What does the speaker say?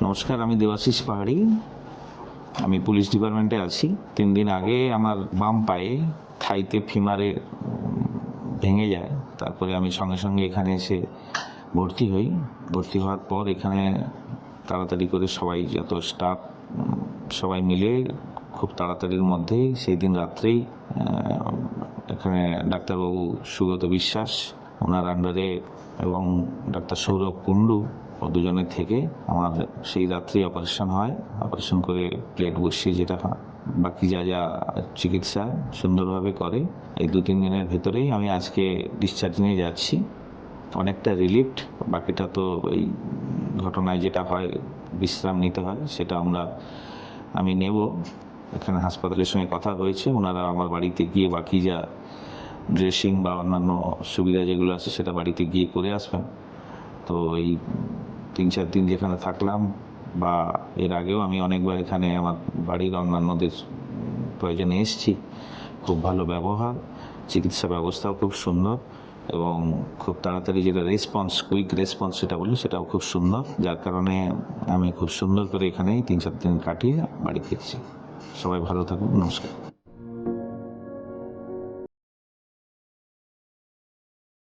নমস্কার, আমি দেবাশিস পাহাড়ি। আমি পুলিশ ডিপার্টমেন্টে আছি। 3 দিন আগে আমার বাম পায়ে থাইতে ফিমারে ভেঙে যায়। তারপরে আমি সঙ্গে সঙ্গে এখানে এসে ভর্তি হই। ভর্তি হওয়ার পর এখানে তাড়াতাড়ি করে সবাই, যত স্টাফ সবাই মিলে খুব তাড়াতাড়ির মধ্যেই সেই দিন রাত্রেই এখানে ডাক্তারবাবু সুগত বিশ্বাস ওনার আন্ডারে এবং ডাক্তার সৌরভ কুণ্ডু ও দুজনের থেকে আমার সেই রাত্রি অপারেশন হয়। অপারেশন করে প্লেট বসিয়ে যেটা বাকি যা যা চিকিৎসা সুন্দরভাবে করে। এই 2-3 দিনের ভেতরেই আমি আজকে ডিসচার্জ নিয়ে যাচ্ছি। অনেকটা রিলিফড। বাকিটা তো এই ঘটনায় যেটা হয় বিশ্রাম নিতে হয়, সেটা আমি নেব। এখানে হাসপাতালের সঙ্গে কথা হয়েছে, ওনারা আমার বাড়িতে গিয়ে বাকি যা ড্রেসিং বা অন্যান্য সুবিধা যেগুলো আছে সেটা বাড়িতে গিয়ে করে আসবেন। তো এই 3-4 দিন যেখানে থাকলাম বা এর আগেও আমি অনেকবার এখানে আমার বাড়ির অন্যান্যদের প্রয়োজনে এসেছি। খুব ভালো ব্যবহার, চিকিৎসা ব্যবস্থাও খুব সুন্দর এবং খুব তাড়াতাড়ি যেটা কুইক রেসপন্স সেটা বলি, সেটাও খুব সুন্দর। যার কারণে আমি খুব সুন্দর করে এখানেই 3-4 দিন কাটিয়ে বাড়ি ফিরছি। সবাই ভালো থাকুন। নমস্কার।